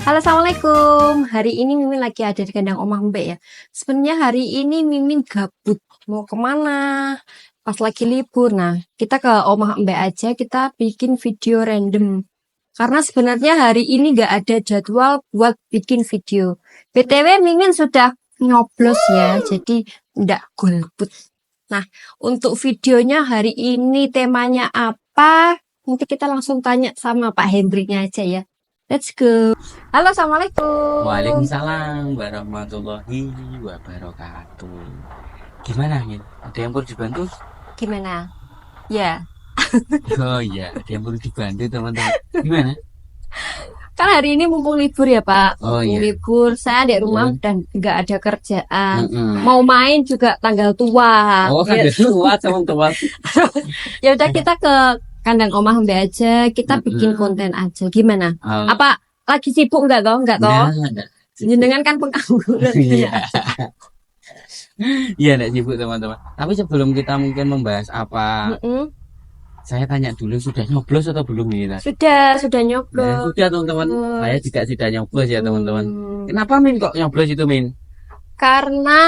Halo, assalamualaikum. Hari ini Mimin lagi ada di kandang Omah Mbak ya. Sebenarnya hari ini Mimin gabut. Mau kemana? Pas lagi libur. Nah, kita ke Omah Mbak aja. Kita bikin video random. Karena sebenarnya hari ini nggak ada jadwal buat bikin video. BTW Mimin sudah nyoblos ya. Jadi nggak golput. Nah, untuk videonya hari ini temanya apa? Nanti kita langsung tanya sama Pak Hendrinya aja ya. Let's go. Halo, assalamualaikum. Waalaikumsalam warahmatullahi wabarakatuh. Gimana Min? Ada yang perlu dibantu? Gimana? Ya, Oh iya, ada yang perlu dibantu teman-teman. Gimana? kan hari ini mumpung libur ya Pak. Oh Mumpung iya. libur, saya di rumah Hmm. dan nggak ada kerjaan. Mm-mm. Mau main juga tanggal tua. Oh kan Ya, kuat teman-teman. ya udah kita ke kandang Omah Mbak aja. Kita bikin konten aja. Gimana? Oh, Apa lagi sibuk nggak toh? Nggak toh? enggak. Jenengan kan pengangguran. Iya. Iya, enggak sibuk teman-teman. Tapi sebelum kita mungkin membahas apa, Mm-mm. saya tanya dulu sudah nyoblos atau belum ini tadi? Sudah Nah, nyoblos. sudah teman-teman. Saya juga sudah nyoblos ya teman-teman. Kenapa Min kok nyoblos itu Min? Karena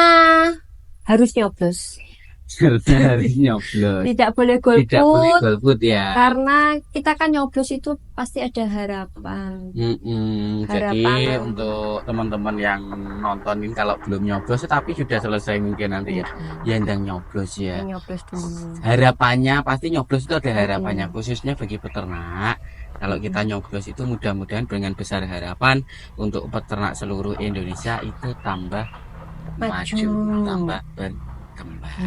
harus nyoblos. Karena harus nyoblos. Tidak boleh Tidak boleh golput. golput ya. Karena kita kan nyoblos itu pasti ada harapan. Jadi Harapan. untuk teman-teman yang nontonin kalau belum nyoblos tapi sudah selesai mungkin nanti ya, yang nyoblos ya. Nyoblos dulu. Harapannya pasti nyoblos itu ada harapannya khususnya bagi peternak. Kalau kita nyoblos itu mudah-mudahan dengan besar harapan untuk peternak seluruh Indonesia itu tambah maju, tambah berkembang.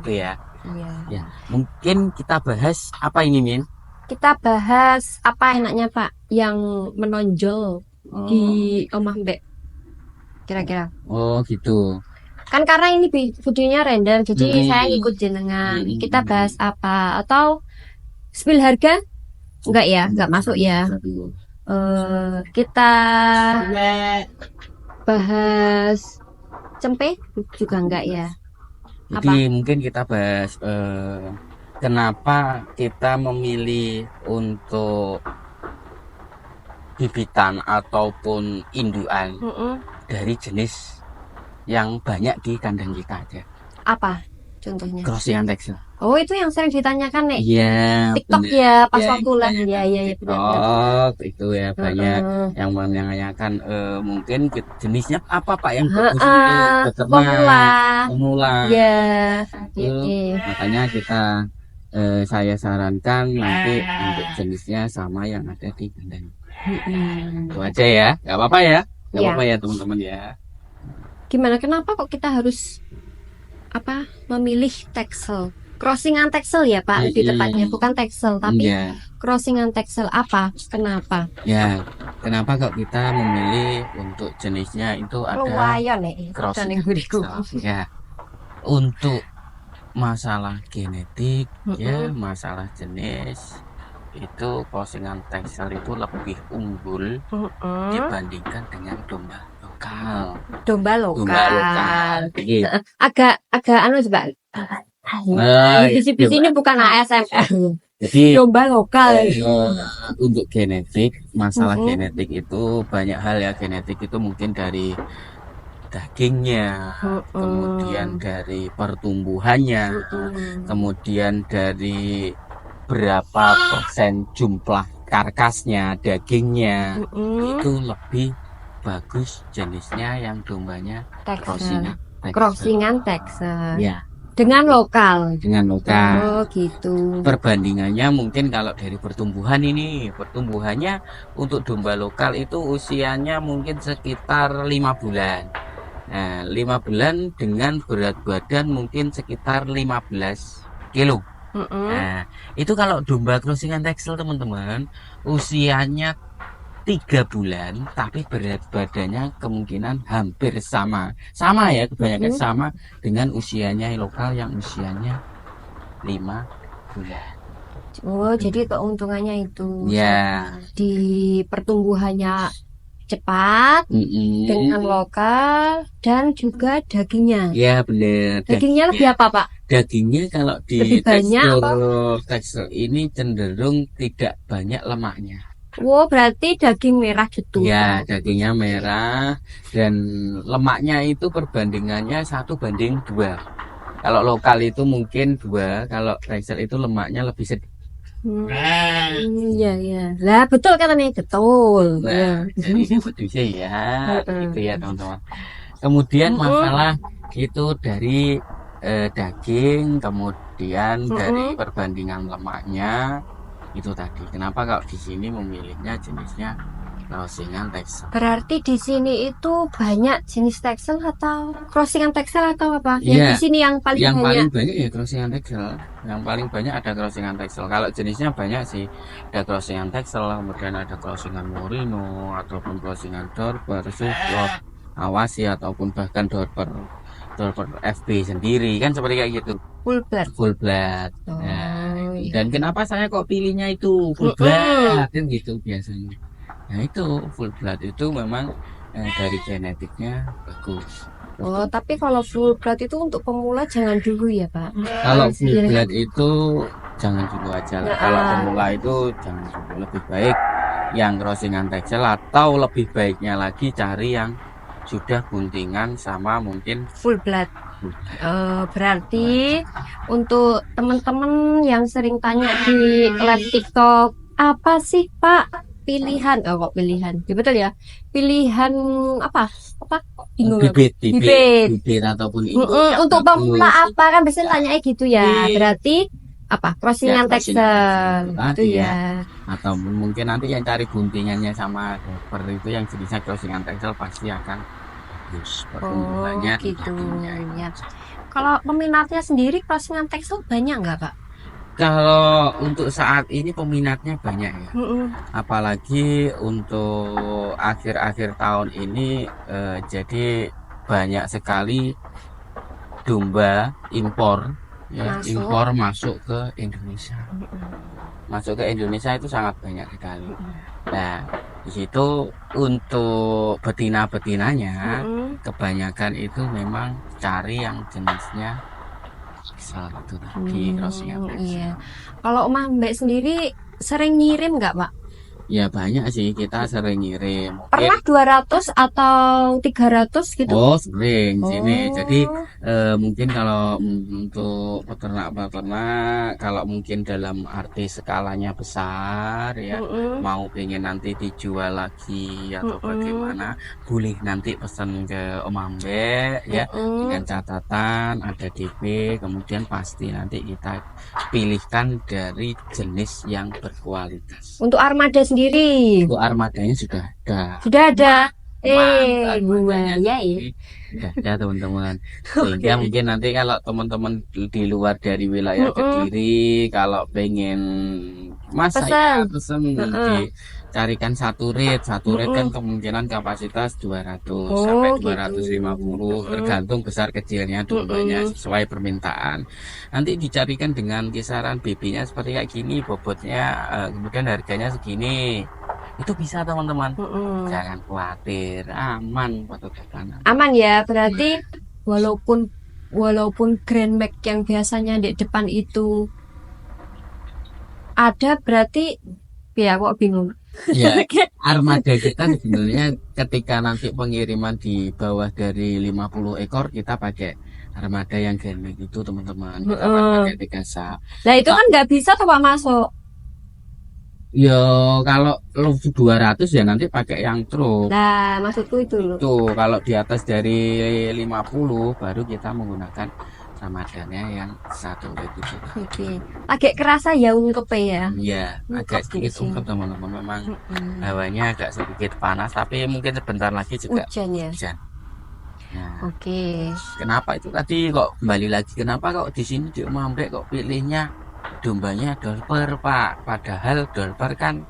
Gitu ya. Iya. Ya, mungkin kita bahas apa ini Min? Kita bahas apa enaknya Pak yang menonjol di Omah Mbak. Kira-kira. Oh gitu. Kan karena ini videonya random, jadi saya ngikut jenengan. Kita bahas apa? Atau spill harga? Enggak ya, enggak masuk ya. Kita bahas cempe juga enggak ya. Jadi mungkin kita bahas kenapa kita memilih untuk bibitan ataupun induan dari jenis yang banyak di kandang kita aja. Apa contohnya? Crossingan Texel. Oh, itu yang sering ditanyakan nih. Iya. TikTok bener. ya, pas Ya, waktu live. Iya, benar. Oh, itu ya banyak yang menanyakan mungkin jenisnya apa Pak yang bagus untuk pemula. Ya. Makanya kita saya sarankan nanti untuk jenisnya sama yang ada di kandang. Itu aja ya, nggak apa-apa ya, nggak apa-apa ya teman-teman ya. Gimana? Kenapa kok kita harus memilih Texel? Crossingan Texel ya Pak, lebih tepatnya bukan Texel tapi crossingan Texel apa? Kenapa? Ya, kenapa kok kita memilih untuk jenisnya itu ada crossingan Texel? Ya, untuk masalah genetik ya, masalah jenis itu crossingan Texel itu lebih unggul dibandingkan dengan domba lokal. Domba lokal. Gitu. Agak anu coba. Di sini bukan ASMR. Jadi domba lokal. Untuk genetik, masalah genetik itu banyak hal ya. Genetik itu mungkin dari dagingnya, kemudian dari pertumbuhannya, kemudian dari berapa persen jumlah karkasnya, dagingnya, itu lebih bagus jenisnya yang dombanya crossingan Texel. Ya. Dengan lokal. Oh gitu. Perbandingannya mungkin kalau dari pertumbuhannya untuk domba lokal itu usianya mungkin sekitar 5 bulan. Nah, 5 bulan dengan berat badan mungkin sekitar 15 kilo. Nah, itu kalau domba crossingan Texel teman-teman usianya 3 bulan tapi berat badannya kemungkinan hampir sama ya, kebanyakan sama dengan usianya lokal yang usianya 5 bulan. Oh, jadi keuntungannya itu ya di pertumbuhannya cepat dengan lokal dan juga dagingnya. Ya benar. Dagingnya lebih apa Pak? Dagingnya kalau di lebih banyak Texel ini cenderung tidak banyak lemaknya. Wow, berarti daging merah gitu. Ya, dagingnya merah dan lemaknya itu perbandingannya 1:2. Kalau lokal itu mungkin 2, kalau Texel itu lemaknya lebih sedikit. Iya, iya. Lah, betul kata nih, betul. Ya. Nah, jadi itu sih ya, gitu ya Heeh. teman-teman. Kemudian Mm-mm. masalah itu dari daging, kemudian dari Mm-mm. perbandingan lemaknya itu tadi. Kenapa kalau di sini memilihnya jenisnya crossingan Texel? Berarti di sini itu banyak jenis tekstil atau crossingan tekstil atau apa? Yang Iya, di sini yang paling yang banyak. paling banyak ya crossingan Texel. Yang paling banyak ada crossingan Texel. Kalau jenisnya banyak sih, ada crossingan Texel, kemudian ada crossingan Merino, ataupun crossingan Dorper, Support, Awasi, ataupun bahkan Dorper, Dorper FB sendiri kan seperti kayak gitu. Full black. Full blood. Nah, Oh, iya. dan kenapa saya kok pilihnya itu full Mm-mm. blood kan gitu biasanya. Nah itu full blood itu memang dari genetiknya bagus. Oh, tapi kalau full blood itu untuk pemula jangan dulu ya, Pak. Kalau full Iya. blood itu jangan dulu aja lah. Kalau Nah, pemula itu jangan dulu. Lebih baik yang crossingan Texel atau lebih baiknya lagi cari yang sudah buntingan sama mungkin full blood. full blood. Berarti untuk teman-teman yang sering tanya di live TikTok, apa sih Pak pilihan? Oh, kok pilihan? Ya, betul ya. Pilihan apa? Apa? Bingung aku. Bibit, bibit, Bibit. bibit ataupun induk yang Untuk pemula bagus. apa kan biasanya tanya gitu ya. Berarti apa? Ya, Crossingan crossingan Texel. Texel Itu tadi ya. ya. Atau mungkin nanti yang cari buntingannya sama Dorper itu yang jenisnya crossingan Texel pasti akan bagus Oh, pertumbuhannya di gitu dagingnya. ya. Kalau peminatnya sendiri crossingan Texel banyak nggak, Pak? Kalau untuk saat ini peminatnya banyak ya. Mm-mm. Apalagi untuk akhir-akhir tahun ini jadi banyak sekali domba impor ya, Masuk. impor masuk ke Indonesia. Mm-mm. Masuk ke Indonesia itu sangat banyak sekali. Mm-mm. Nah, di situ untuk betina-betinanya Mm-mm. kebanyakan itu memang cari yang jenisnya Texel itu tadi, crossingan Texel. Iya. Kalau Mbak Mbak sendiri sering ngirim nggak, Pak? Ya banyak sih kita sering ngirim. Mungkin Pernah 200 atau 300 gitu? oh sering sini. Jadi Oh. mungkin kalau untuk peternak-peternak, kalau mungkin dalam arti skalanya besar ya, Mm-mm. mau pengen nanti dijual lagi atau Mm-mm. bagaimana, boleh nanti pesan ke Om Ambe ya, dengan Mm-mm. catatan ada DP, kemudian pasti nanti kita pilihkan dari jenis yang berkualitas. Untuk armada sendiri Untuk armadanya sudah ada. sudah ada. Mantap, Gua armadanya ya. sudah ada teman-teman. Sehingga Oke. mungkin nanti kalau teman-teman di luar dari wilayah Mm-mm. Kediri, kalau pengen Mas saya Pesan. pesen Heeh. dicarikan satu rate kan Mm-mm. kemungkinan kapasitas 200 sampai Oh, gitu. 250 Mm-mm. tergantung besar kecilnya dombanya Mm-mm. sesuai permintaan. Nanti dicarikan dengan kisaran BB-nya seperti kayak gini, bobotnya kemudian harganya segini. Itu bisa teman-teman. Mm-mm. Jangan khawatir, aman petugasan. Aman ya, berarti walaupun Grand Max yang biasanya di depan itu ada, berarti ya kok bingung. Ya, armada kita sebenarnya ketika nanti pengiriman di bawah dari 50 ekor kita pakai armada yang Grand Max itu teman-teman. Kita pakai 3 sak. Nah itu kan nggak bisa tuh Pak masuk. Ya kalau lebih 200 ya nanti pakai yang truk. Nah maksudku itu loh. Tuh kalau di atas dari 50 baru kita menggunakan ramadanya yang 1 itu. Oke. Agak kerasa ya ungkep ya. Ya agak sedikit ungkep teman-teman, memang hawanya agak sedikit panas tapi mungkin sebentar lagi juga Hujan ya. hujan. Nah, Oke. kenapa itu tadi kok kembali lagi, kenapa kok di sini di Om Ambrek kok pilihnya dombanya Dorper Pak, padahal Dorper kan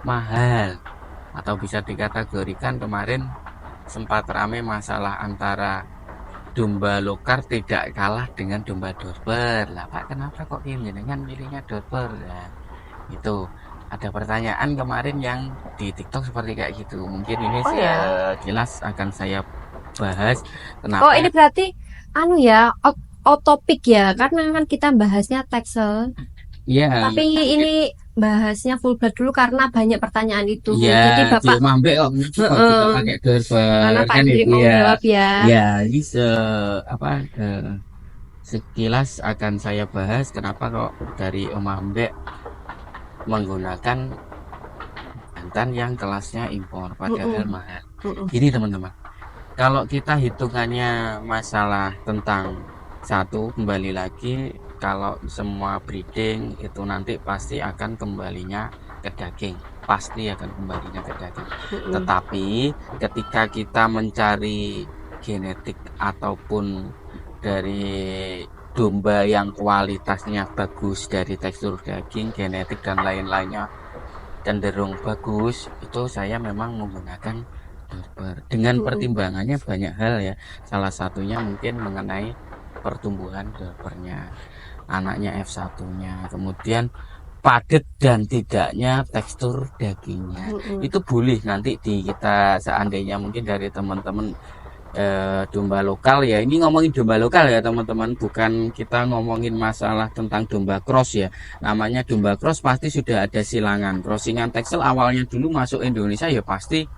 mahal, atau bisa dikategorikan kemarin sempat ramai masalah antara domba lokal tidak kalah dengan domba Dorper. Lah Pak, kenapa kok jenengan milihnya Dorper? Nah, itu ada pertanyaan kemarin yang di TikTok seperti kayak gitu. Mungkin ini Oh ya. jelas akan saya bahas kenapa. Oh ini berarti anu ya, out topic ya, karena kan kita bahasnya Texel. Iya, Tapi ini bahasnya full blood dulu karena banyak pertanyaan itu. iya Jadi di Bapak, rumah Mbak kok kok kita heeh, pakai karena driver Pak kan Hendrik itu mau ya. jawab ya. Ya, ini apa sekilas akan saya bahas kenapa kok dari Om Mbak menggunakan jantan yang kelasnya impor padahal Mm-mm, mahal. mm-mm, Gini teman-teman, kalau kita hitungannya masalah tentang satu kembali lagi kalau semua breeding itu nanti pasti akan kembalinya ke daging, pasti akan kembalinya ke daging. mm-mm, Tetapi ketika kita mencari genetik ataupun dari domba yang kualitasnya bagus dari tekstur daging, genetik dan lain-lainnya cenderung bagus, itu saya memang menggunakan Dorper dengan mm-mm. pertimbangannya banyak hal ya, salah satunya mungkin mengenai pertumbuhan Dorpernya, anaknya F1 nya, kemudian padat dan tidaknya tekstur dagingnya. Mm-mm. Itu boleh nanti di kita seandainya mungkin dari teman-teman domba lokal ya, ini ngomongin domba lokal ya teman-teman, bukan kita ngomongin masalah tentang domba cross ya. Namanya domba cross pasti sudah ada silangan crossingan Texel awalnya dulu masuk Indonesia ya pasti.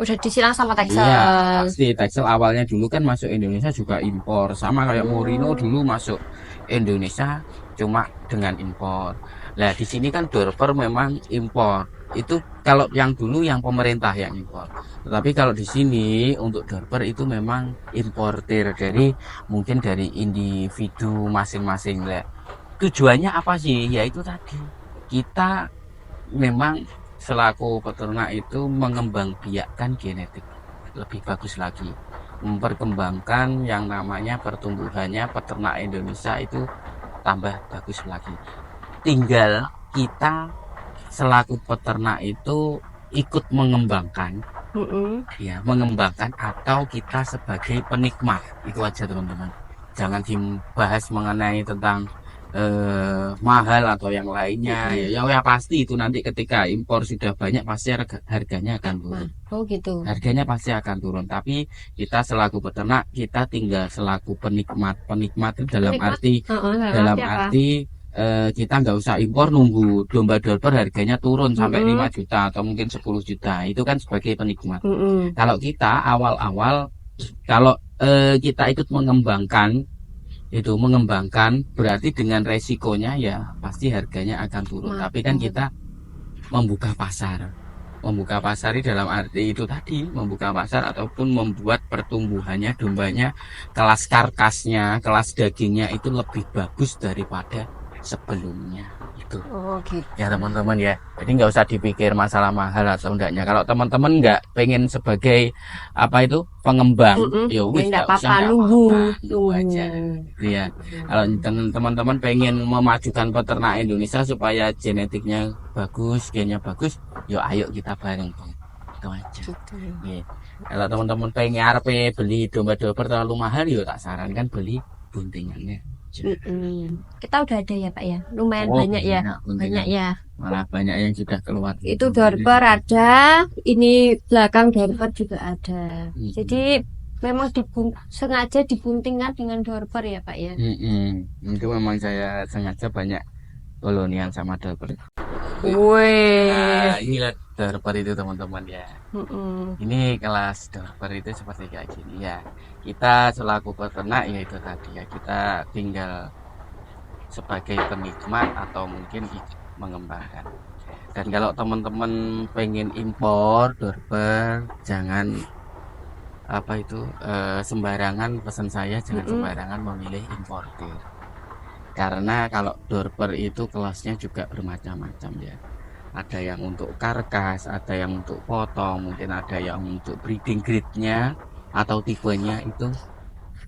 Udah disilang sama Iya, Texel. pasti Texel awalnya dulu kan masuk Indonesia juga impor, sama kayak Morino Hmm, dulu masuk Indonesia cuma dengan impor. Nah, di sini kan Dorper memang impor. Itu kalau yang dulu yang pemerintah yang impor. Tetapi kalau di sini untuk Dorper itu memang importir dari mungkin dari individu masing-masing lah. Tujuannya apa sih? Ya itu tadi. Kita memang selaku peternak itu mengembangbiakkan genetik lebih bagus lagi, memperkembangkan yang namanya pertumbuhannya peternak Indonesia itu tambah bagus lagi. Tinggal kita selaku peternak itu ikut mengembangkan, mm-mm. ya mengembangkan atau kita sebagai penikmat, itu aja teman-teman. Jangan dibahas mengenai tentang mahal atau yang lainnya ya, Mm-mm. ya pasti itu nanti ketika impor sudah banyak pasti harganya akan turun, Oh gitu. harganya pasti akan turun, tapi kita selaku peternak kita tinggal selaku penikmat. Penikmat itu dalam Penikmat, arti dalam dalam arti apa? arti kita nggak usah impor nunggu domba Dorper harganya turun sampai 5 Mm-mm, juta atau mungkin 10 juta, itu kan sebagai penikmat. mm-mm. Kalau kita awal-awal kalau kita ikut mengembangkan, itu mengembangkan berarti dengan resikonya ya pasti harganya akan turun, tapi kan Makan. kita membuka pasar. Membuka pasar ini dalam arti itu tadi, membuka pasar ataupun membuat pertumbuhannya dombanya, kelas karkasnya, kelas dagingnya itu lebih bagus daripada sebelumnya itu. Oh gitu. Ya teman-teman ya, jadi nggak usah dipikir masalah mahal atau enggaknya. Kalau teman-teman nggak pengen sebagai apa itu pengembang, Mm-mm. ya Ya wis enggak nggak usah, apa-apa, nggak nunggu. apa-apa, nunggu aja. Nunggu. Iya. Kalau teman-teman pengen memajukan peternak Indonesia supaya genetiknya bagus, gennya bagus, yuk ayo kita bareng. Itu aja. Gitu. Iya. Kalau teman-teman pengen beli domba-domba terlalu mahal, yuk tak sarankan beli buntingannya. Mm-mm. Kita udah ada ya Pak ya, lumayan Oh, banyak ya, buntingan. banyak ya. Malah banyak yang sudah keluar. Itu Dorper ada, ini belakang Dorper juga ada. Mm-mm. Jadi memang sengaja dibuntingkan dengan Dorper ya Pak ya. Itu memang saya sengaja banyak kolonial sama Dorper. Wih. Nah, inilah Dorper itu teman-teman ya. Mm-mm. Ini kelas Dorper itu seperti kayak gini ya. Kita selaku peternak ya itu tadi ya, kita tinggal sebagai penikmat atau mungkin ikut mengembangkan. Dan kalau teman-teman pengen impor Dorper, jangan apa itu sembarangan, pesan saya jangan Mm-mm. sembarangan memilih importir. Karena kalau Dorper itu kelasnya juga bermacam-macam ya. Ada yang untuk karkas, ada yang untuk potong, mungkin ada yang untuk breeding grade-nya atau tipenya itu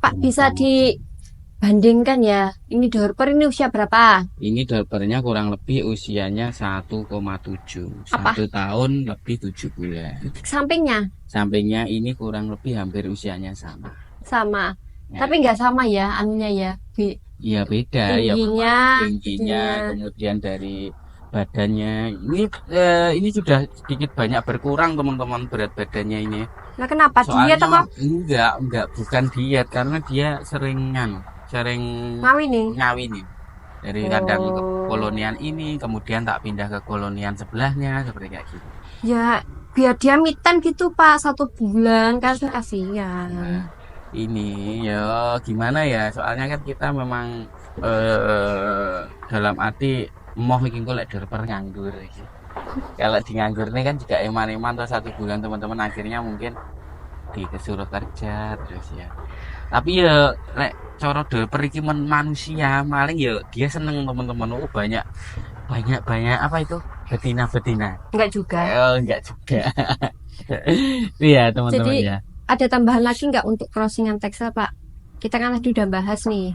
Pak bisa bermacam-macam. dibandingkan ya, ini Dorper ini usia berapa? Ini Dorpernya kurang lebih usianya 1,7, Apa 1 tahun lebih 7 bulan. sampingnya? Sampingnya ini kurang lebih hampir usianya sama. Sama. Ya, Tapi nggak sama ya anunya ya. iya beda ya, Tingginya, tingginya, tingginya. kemudian dari badannya. Ini sudah sedikit banyak berkurang teman-teman berat badannya ini. Nah kenapa diet Soalnya apa? enggak bukan diet karena dia sering Ngawin nih. ngawinin. Dari kandang Oh. kolonian ini, kemudian tak pindah ke kolonian sebelahnya, seperti kayak gitu. Ya, biar dia mitan gitu Pak 1 bulan kan kasihan. Nah, ini ya gimana ya, soalnya kan kita memang dalam arti mau bikin golek daripada nganggur iki. Kalau di nganggur ini kan juga eman-eman tuh 1 bulan teman-teman akhirnya mungkin dikesuruh kerja terus ya. Tapi ya nek cara developer iki manusia paling ya dia seneng teman-teman. Oh, banyak banyak banyak apa itu, betina Enggak juga. enggak juga. Iya teman-teman Jadi ya. ada tambahan lagi nggak untuk crossingan Texel Pak? Kita kan tadi udah bahas nih.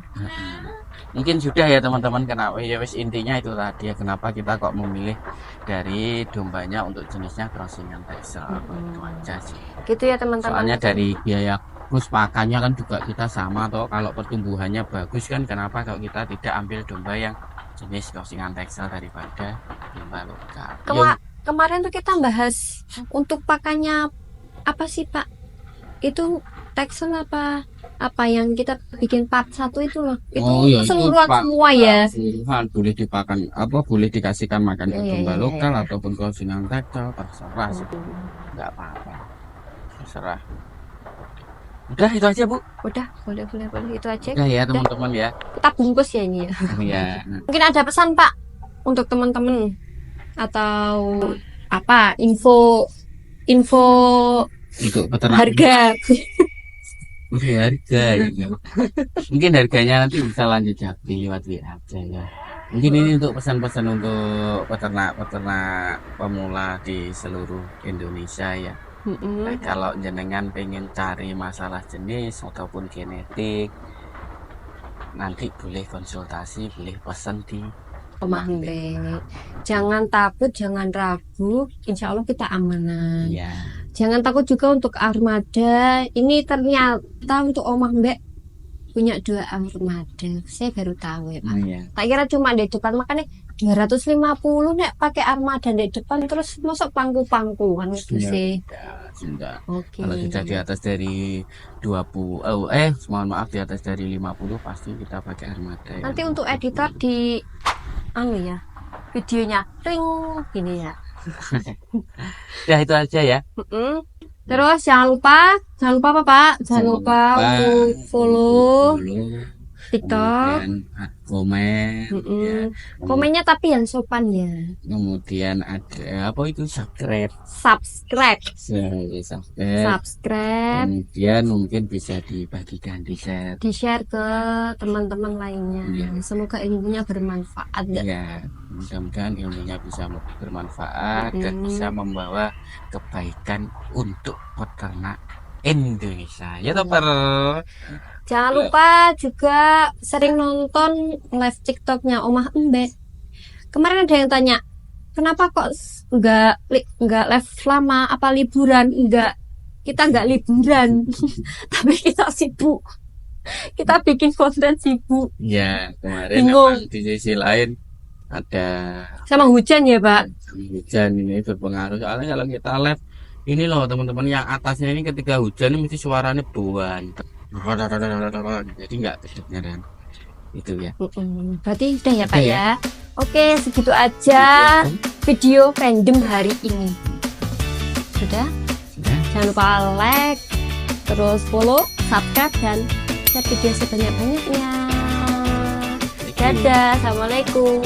Mungkin sudah ya teman-teman, kenapa ya wis intinya itu tadi ya, kenapa kita kok memilih dari dombanya untuk jenisnya crossingan Texel. Itu aja sih. Gitu ya teman-teman. Soalnya dari biaya terus pakannya kan juga kita sama toh, kalau pertumbuhannya bagus kan kenapa kalau kita tidak ambil domba yang jenis crossingan Texel daripada domba lokal. Kemarin tuh kita bahas untuk pakannya apa sih Pak? Itu Texel apa yang kita bikin part 1 itu loh. Itu iya, itu seluruhan Pak. semua ya. Keseluruhan boleh dipakan apa, boleh dikasihkan makan ke Iya, domba iya, lokal iya. ataupun crossingan Texel, terserah sih, nggak apa-apa, terserah. Udah itu aja Bu. Udah, boleh itu aja. Udah ya teman-teman ya. Kita bungkus ya ini ya. Iya. Mungkin ada pesan Pak untuk teman-teman atau apa info Untuk peternak harga. harga ya. Mungkin harganya nanti bisa lanjut jadi lewat WA aja ya. Mungkin ini untuk pesan-pesan untuk peternak pemula di seluruh Indonesia ya. Nah, kalau jenengan pengen cari masalah jenis ataupun genetik, nanti boleh konsultasi, boleh pesan di Omah Mbek. Jangan takut, jangan ragu. Insya Allah kita amanah. ya. Jangan takut juga untuk armada. Ini ternyata untuk Omah Mbek punya 2 armada. Saya baru tahu ya Pak. Iya. Tak kira cuma di depan, makanya 250 nek pakai armada di depan terus masuk pangku-pangkuan gitu Iya. sih. Sudah. Oke. Kalau sudah di atas dari 20, mohon maaf, di atas dari 50 pasti kita pakai armada ya. Nanti untuk editor di ya videonya ring gini ya. Ya itu aja ya. Terus jangan lupa apa Pak? Jangan lupa untuk follow TikTok, kemudian komen, ya. komennya tapi yang sopan ya. Kemudian ada apa itu, subscribe. Subscribe. Kemudian mungkin bisa dibagikan, di share ke teman-teman lainnya. Iya. Semoga ilmunya bermanfaat ya. Ya, mudah-mudahan ilmunya bisa bermanfaat dan bisa membawa kebaikan untuk peternak Indonesia. Ya, Topper. Jangan lupa juga sering nonton live TikToknya Omah Mbek. Kemarin ada yang tanya, kenapa kok nggak live lama, apa liburan? Kita nggak liburan, tapi kita sibuk. Kita bikin konten sibuk. Ya, kemarin Bingung. emang di sisi lain ada Sama hujan ya Pak. hujan, ini berpengaruh. Soalnya kalau kita live ini loh teman-teman, yang atasnya ini ketika hujan ini mesti suaranya buan. Jadi nggak kedengeran itu ya. Berarti udah ya Pak Udah ya. Oke, segitu aja video random hari ini. Sudah? Jangan lupa like, terus follow, subscribe, dan share video sebanyak-banyaknya. Dadah, assalamualaikum.